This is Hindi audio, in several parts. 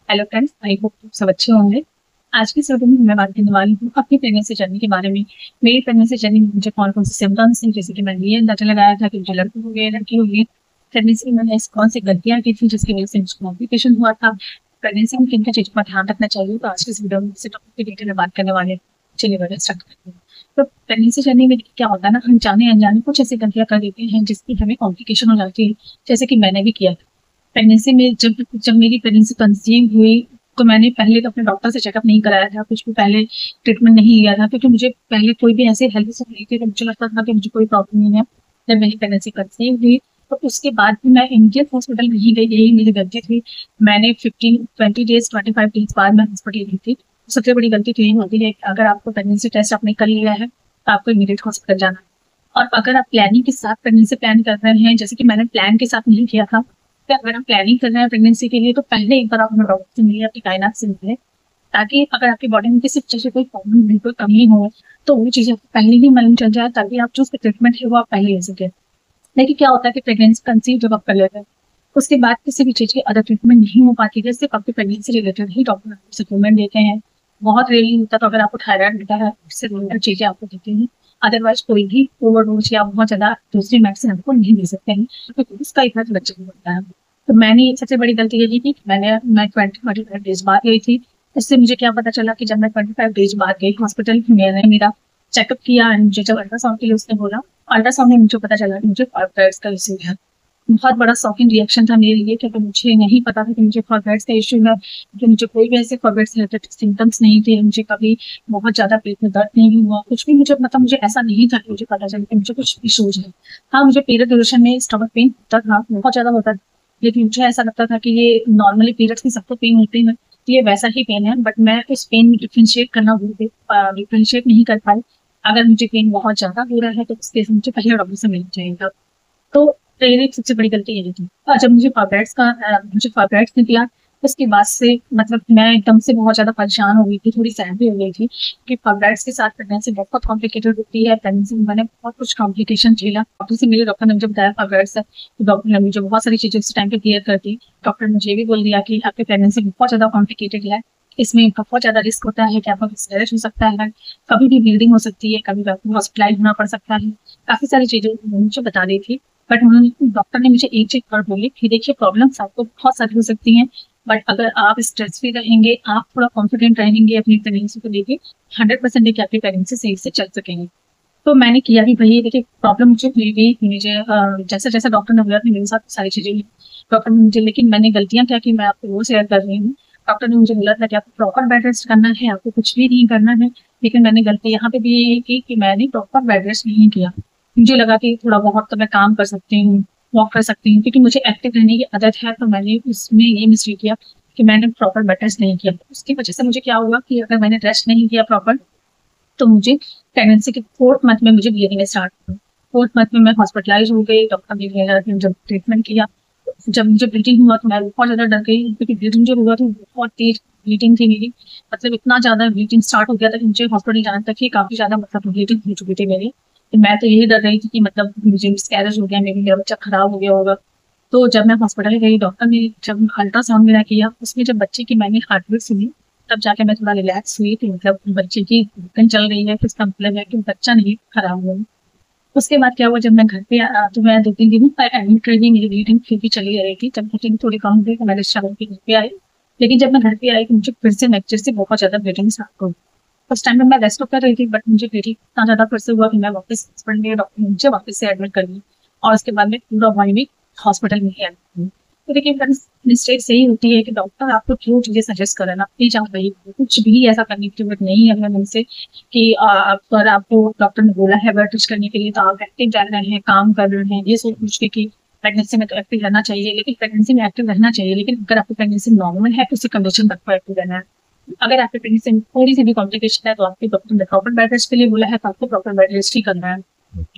हेलो फ्रेंड्स, आई होप सब अच्छे होंगे। आज की इस वीडियो में मैं बात करने वाली हूँ अपनी प्रेगनेंसी जर्नी के बारे में। मेरी प्रेगनेंसी जर्नी में मुझे कौन कौन से सिम्टम्स हैं, जैसे कि मैंने ये अंदाजा लगाया था कि मुझे लड़की हो गई लड़की होगी। प्रेगनेंसी में मैंने ऐसी कौन सी गलतियां की थी जिसकी वजह से मुझे कॉम्प्लिकेशन हुआ था। प्रेगनेंसी में किन किन चीजों का ध्यान रखना चाहिए, तो आज की इस वीडियो में इसी टॉपिक की डिटेल में बात करने वाले हैं। चलिए वीडियो स्टार्ट करते हैं। तो प्रेगनेंसी जर्नी में क्या होता है ना, हम जाने अनजाने कुछ ऐसी गलतियां कर देते हैं जिसकी हमें कॉम्प्लिकेशन हो जाती है, जैसे कि मैंने भी किया था। प्रेगनेंसी में जब जब मेरी प्रेगनेंसी कंसीव हुई, तो मैंने पहले तो अपने डॉक्टर से चेकअप नहीं कराया था, कुछ भी पहले ट्रीटमेंट नहीं लिया था, क्योंकि मुझे पहले कोई भी ऐसे हेल्थ इशू नहीं थी, तो मुझे लगता था कि मुझे कोई प्रॉब्लम नहीं है। जब मेरी प्रेगनेंसी कंसीव हुई तो उसके बाद भी मैं इंडियन हॉस्पिटल नहीं गई, यही मेरी गलती थी। मैंने 15 20 डेज 25 डेज बाद मैं हॉस्पिटल गई थी। सबसे बड़ी गलती तो यही होती है कि अगर आपको प्रेगनेंसी टेस्ट आपने कर लिया है तो आपको इमीडिएट हॉस्पिटल जाना है। और अगर आप प्लानिंग के साथ प्रेगनेंसी प्लान कर रहे हैं, जैसे कि मैंने प्लान के साथ नहीं किया था, तो अगर आप प्लानिंग कर रहे हैं प्रेगनेंसी के लिए तो पहले एक बार आप अपने डॉक्टर से मिलिए, अपनी गायनेक से मिलिए, ताकि अगर आपकी बॉडी में किसी चीज से कोई प्रॉब्लम नहीं, कोई कमी हो, तो वो चीजें आपको पहले ही मालूम चल जाए, ताकि आप जो उसका ट्रीटमेंट है वो आप पहले ले सके। लेकिन क्या होता है कि प्रेगनेंसी कंसीव जब आप कर लेते हैं, उसके बाद किसी भी चीज की अदर ट्रीटमेंट नहीं हो पाती है, सिर्फ आपकी प्रेगनेंसी रिलेटेड ही डॉक्टर आपको सप्लीमेंट देते हैं। बहुत रेयरली होता, तो अगर आपको थायराइड होता है उससे रिलेटेड चीजें आपको देते हैं। अदरवाइज कोई भी ओवरडोज या बहुत ज्यादा दूसरी मेडिसिन आपको नहीं दे सकते हैं, क्योंकि उसका इफेक्ट बच्चे को पड़ता है। तो मैंने सबसे बड़ी गलती यही थी कि मैं 25 डेज बाद गई थी। इससे मुझे क्या पता चला कि जब मैं 25 डेज बाद गई हॉस्पिटल, मैंने मेरा चेकअप किया एंड मुझे जब अल्ट्रासाउंड के लिए उसने बोला, अल्ट्रासाउंड में मुझे पता चला कि मुझे फाइब्रॉइड्स का इश्यू है। बहुत बड़ा शॉकिंग रिएक्शन था मेरे लिए, क्योंकि मुझे नहीं पता था कि मुझे फाइब्रॉइड्स का इश्यू है। कि मुझे कोई भी ऐसे फाइब्रॉइड्स रिलेटेड सिम्टम्स नहीं थे, मुझे कभी बहुत ज्यादा पेट में दर्द नहीं हुआ, कुछ भी मुझे मतलब मुझे ऐसा नहीं था कि मुझे पता चला कि मुझे कुछ इश्यूज है। हाँ, मुझे पीरियड ड्यूरेशन में स्टमक पेन होता था, बहुत ज्यादा होता था, लेकिन मुझे ऐसा लगता था कि ये नॉर्मली पीरियड्स की सबको पेन होते हैं, तो ये वैसा ही पेन है। बट मैं उस पेन में डिफ्रेंशिएट करना भूल गई, डिफ्रेंशिएट नहीं कर पाई। अगर मुझे पेन बहुत ज्यादा हो रहा है तो उसके लिए मुझे पहले डॉक्टर से मिलना चाहिए था। तो मेरी सबसे बड़ी गलती यही थी। जब मुझे फाइब्रॉइड्स निकला, उसके बाद से मतलब मैं एकदम से बहुत ज्यादा परेशान हो गई थी, थोड़ी सैड भी हो गई थी कि फाइब्रॉइड्स के साथ प्रेगनेंसी बहुत कॉम्प्लिकेटेड होती है। प्रेगनेंसी में मैंने बहुत कुछ कॉम्प्लिकेशन झेला। डॉक्टर से मिले, डॉक्टर ने मुझे बताया फाइब्रॉइड्स है, तो डॉक्टर ने मुझे बहुत सारी चीजें उस टाइम पे क्लियर कर दी। डॉक्टर ने मुझे ये भी बोल दिया कि आपकी प्रेगनेंसी बहुत ज्यादा कॉम्प्लिकेटेड है, इसमें बहुत ज्यादा रिस्क होता है कि आपका मिसकैरेज हो सकता है, कभी भी ब्लीडिंग हो सकती है, कभी भी आपको हॉस्पिटलाइज होना पड़ सकता है। काफी सारी चीजें उन्होंने मुझे बता दी थी। बट उन्होंने डॉक्टर ने मुझे एक चीज और बोली कि देखिए, प्रॉब्लम्स आपको बहुत सारी हो सकती हैं, बट अगर आप स्ट्रेस फ्री रहेंगे, आप थोड़ा कॉन्फिडेंट रहेंगे अपनी प्रेगनेंसी को लेके, 100% देखिए आपकी प्रेगनेंसी सही से चल सकेंगे। तो मैंने किया भी वही। देखिए, प्रॉब्लम मुझे हुई भी, मुझे जैसे जैसे डॉक्टर ने बोला था मेरे साथ सारी चीजें हुई। डॉक्टर ने मुझे, लेकिन मैंने गलतियां क्या की मैं आपको वो शेयर कर रही हूँ। डॉक्टर ने मुझे बोला था कि आपको प्रॉपर बेड रेस्ट करना है, आपको कुछ भी नहीं करना है, लेकिन मैंने गलती यहाँ पे भी यही की कि मैंने प्रॉपर बेड रेस्ट नहीं किया। मुझे लगा कि थोड़ा बहुत तो मैं काम कर सकती हूँ, वॉक कर सकती हूँ, क्योंकि मुझे एक्टिव रहने की आदत है, तो मैंने उसमें ये मिस्टेक किया कि मैंने प्रॉपर बेड रेस्ट नहीं किया। उसकी वजह से मुझे क्या हुआ कि अगर मैंने रेस्ट नहीं किया प्रॉपर, तो मुझे प्रेगनेंसी के 4th मंथ में मुझे ब्लीडिंग स्टार्ट हुई। 4th मंथ में मैं हॉस्पिटलाइज हो गई। डॉक्टर ने मेरा जब ट्रीटमेंट किया, जब मुझे ब्लीडिंग हुआ तो मैं बहुत ज्यादा डर गई, क्योंकि ब्लीडिंग जो हुआ था बहुत तेज ब्लीडिंग थी मेरी। मतलब इतना ज्यादा ब्लीडिंग स्टार्ट हो गया था कि मुझे हॉस्पिटल जाने तक ही काफी ज्यादा मतलब ब्लीडिंग हो चुकी थी मेरी। तो मैं तो यही डर रही थी कि मतलब मुझे मिसकैरेज हो गया, मेरा बच्चा खराब हो गया होगा। तो जब मैं हॉस्पिटल गई, डॉक्टर ने जब अल्ट्रासाउंड मेरा किया, उसमें जब बच्चे की मैंने हार्ट बीट सुनी, तब जाके मैं थोड़ा रिलैक्स हुई कि मतलब बच्चे की धड़कन चल रही है, तो इसका मतलब है कि बच्चा नहीं खराब हुआ। उसके बाद क्या हुआ, जब मैं घर पे तो मैं 2 3 दिन एडमिट रही, मेरी ब्लीडिंग फिर भी चली रही थी। जब ब्लीडिंग थोड़ी कम हुई तो मैं डिस्चार्ज होकर घर पे आई। लेकिन जब मैं घर पे आई तो मुझे फिर से नेक्स्ट से बहुत ज्यादा ब्लीडिंग स्टार्ट हो गई। उस टाइम पे मैं रेस्ट कर रही थी, बट मुझे ब्लीडिंग इतना ज्यादा फिर से हुआ कि मैं वापस हस्बैंड ने डॉक्टर ने मुझे वापस से एडमिट कर लिया। और उसके बाद में पूरा 1 वीक हॉस्पिटल में ही एडमिट हुई। तो देखिए, मिस्टेक यही होती है कि डॉक्टर आपको जो चीजें सजेस्ट करें ना, प्लीज आप वही करो। कुछ भी ऐसा करने की जरूरत नहीं है अगर हमसे कि अगर आपको डॉक्टर ने बोला है बेड रेस्ट करने के लिए, तो आप एक्टिव रह रहे हैं, काम कर रहे हैं, ये सोच पूछ के कि प्रेगनेंसी में तो एक्टिव रहना चाहिए। लेकिन प्रेगनेंसी में एक्टिव रहना चाहिए, लेकिन अगर आपकी प्रेगनेंसी नॉर्मल है तो उसी कंडीशन तक एक्टिव रहना है। अगर आपकी प्रेगनेंसी में थोड़ी सी भी कॉम्प्लिकेशन है, तो आपके डॉक्टर ने प्रॉपर बेड रेस्ट के लिए बोला है, तो आपको प्रॉपर बेड रेस्ट ही करना है।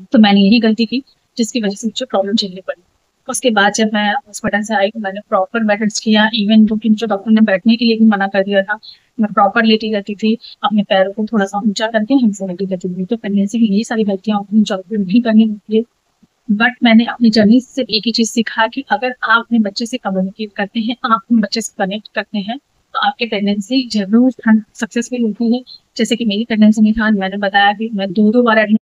तो मैंने यही गलती की, जिसकी वजह से मुझे प्रॉब्लम झेलनी पड़ी। उसके बाद जब मैं हॉस्पिटल से आई तो मैंने प्रॉपर बेड रेस्ट किया, इवन जो कि मुझे डॉक्टर ने बैठने के लिए भी मना कर दिया था, मैं प्रॉपर लेटी रहती थी, अपने पैरों को थोड़ा सा ऊंचा करके हमसे लेटी रहती थी। तो प्रेगनेंसी में यही सारी गलतियां अपनी जॉब पे नहीं करनी होती है। बट मैंने अपनी जर्नी से एक ही चीज सीखा कि अगर आप अपने बच्चे से कम्युनिकेट करते हैं, आप अपने बच्चे से कनेक्ट करते हैं, तो आपकी प्रेगनेंसी ज़रूर सक्सेसफुल होती है। जैसे कि मेरी प्रेगनेंसी में था, मैंने बताया कि मैं 2-2 बार एडमिट,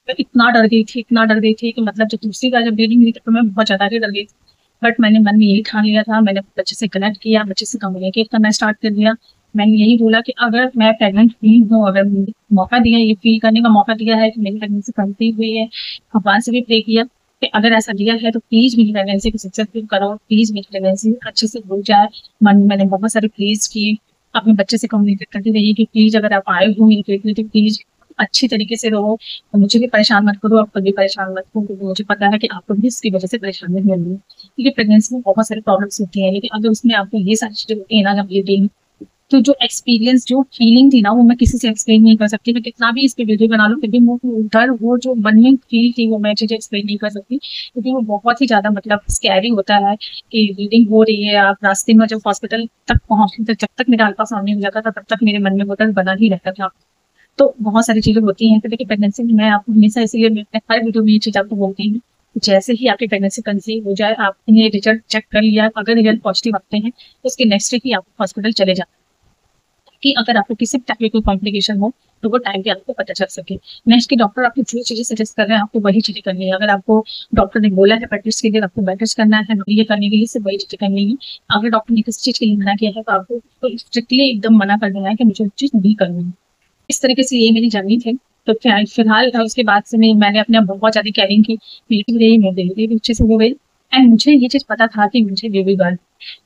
मैं इतना डर गई थी कि मतलब जब दूसरी बार जब ब्लीडिंग हुई तो मैं बहुत ज़्यादा ही डर गई थी। बट मैंने मन में यही ठान लिया था, मैंने बच्चे से कनेक्ट किया, बच्चे से कम्युनिकेट करना स्टार्ट कर दिया। मैंने यही बोला कि अगर मैं प्रेग्नेंट हुई हूँ, अगर मुझे मौका दिया, ये फ़ील करने का मौका दिया है कि मेरी प्रेगनेंसी कंसीव हुई है, भगवान से भी प्रे किया कि अगर ऐसा दिया है तो प्लीज़ मेरी प्रेगनेंसी को सक्सेसफुल करो, प्लीज़ मेरी प्रेगनेंसी अच्छे से हो जाए। मन में मैंने बहुत सारे प्रेज़ किए, अपने बच्चे से कम्युनिकेट करती रही कि प्लीज़ अगर आप आए हो मेरे पेट में तो प्लीज़ अच्छी तरीके से रहो, और मुझे भी परेशान मत करो, आप खुद भी परेशान मत हो, क्योंकि मुझे पता है कि आपको भी इसकी वजह से परेशानी हो रही है। क्योंकि प्रेगनेंसी में बहुत सारी प्रॉब्लम्स होती हैं, लेकिन अगर उसमें आपको ये सारी चीज़ें होती हैं ना, जब ब्लीडिंग, तो जो एक्सपीरियंस, जो फीलिंग थी ना, वो मैं किसी से एक्सप्लेन नहीं कर सकती। मैं कितना भी इस पे वीडियो बना लूँ, फिर भी वो डर, वो जो मन में फील थी, वो मैं चीज़ें एक्सप्लेन नहीं कर सकती, क्योंकि वो बहुत ही ज़्यादा मतलब स्कैरी होता है कि ब्लीडिंग हो रही है, आप रास्ते में जब हॉस्पिटल तक पहुँचते थे, जब तक मेरा अल्ट्रासाउंड नहीं हो जाता था, तब तक मेरे मन में वो डर बना ही रहता था। तो बहुत सारी चीज़ें होती हैं। तो देखिए प्रेगनेंसी में मैं आपको हमेशा, इसीलिए मैं अपने हर वीडियो में ये चीज़ आपको बोलती हूँ, जैसे ही आपकी प्रेगनेंसी कंसीव हो जाए, आपने रिजल्ट चेक कर लिया, अगर रिजल्ट पॉजिटिव आते हैं, तो उसके नेक्स्ट डे ही आप हॉस्पिटल चले जाएँ, कि अगर आपको किसी भी टाइप की कोई कॉम्प्लिकेशन हो, तो वो टाइम पे आपको पता चल सके। नेक्स्ट कि डॉक्टर आपको जो चीज़ें सजेस्ट कर रहे हैं, आपको वही चीज़ें करनी है। अगर आपको डॉक्टर ने बोला है बेड रेस्ट के लिए, आपको बेड रेस्ट करना है, ये करने के लिए सिर्फ वही चीज़ें करनी है। अगर डॉक्टर ने किसी चीज़ के लिए मना किया है, तो आपको तो स्ट्रिक्टली एकदम मना कर देना है कि मुझे वो चीज़ नहीं करनी है। इस तरीके से ये मेरी जर्नी थी। तो फिलहाल उसके बाद से मैंने अपने आप बहुत ज़्यादा केयरिंग की, बेटी भी रही, मेरी डिलीवरी भी अच्छे से हो गई, एंड मुझे ये चीज़ पता था कि मुझे बेबी गर्ल,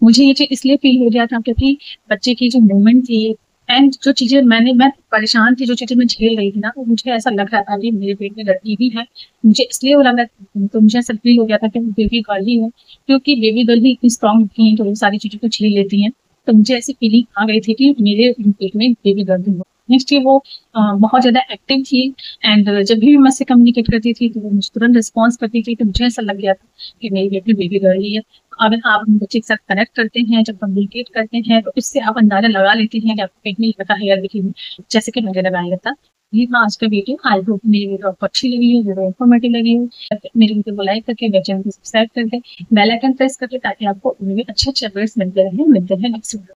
मुझे ये चीज़ इसलिए फ़ील हो रहा था क्योंकि बच्चे की जो मूवमेंट थी, एंड जो चीज़ें मैं परेशान थी, जो चीज़ें मैं झेल रही थी ना, वो मुझे ऐसा लग रहा था कि मेरे पेट में लड़की भी है। मुझे इसलिए वो लग रहा था, तो मुझे ऐसा फ़ील हो गया था कि बेबी गर्ल ही है, क्योंकि बेबी गर्ल ही इतनी स्ट्रॉन्ग होती हैं, तो वो सारी चीज़ों को झेल लेती हैं। तो मुझे ऐसी फीलिंग आ गई थी कि मेरे पेट में बेबी गर्ल है। नेक्स्ट ये वो बहुत ज़्यादा एक्टिव थी, एंड जब भी मैं उससे कम्युनिकेट करती थी, तो वो मुझे तुरंत रिस्पॉन्स करती थी, तो मुझे ऐसा लग गया था कि मेरी बेबी गर्ल ही है। अगर आप अपने बच्चे के साथ कनेक्ट करते हैं, जब कम्युनिकेट करते हैं, तो इससे आप अंदाज़ा लगा लेते हैं कि आपके पेट में लगा है या नहीं, जैसे कि मुझे लगाया था। ये था आज का वीडियो। आई होप मेरी वीडियो आपको अच्छी लगी हो, वीडियो इन्फॉर्मेटिव लगी हो। मेरी वीडियो को लाइक करके, मेरे चैनल को सब्सक्राइब करके, बेल आइकन प्रेस करके, ताकि आपको अच्छे-अच्छे अपडेट्स मिलते रहें। मिलते हैं नेक्स्ट वीडियो।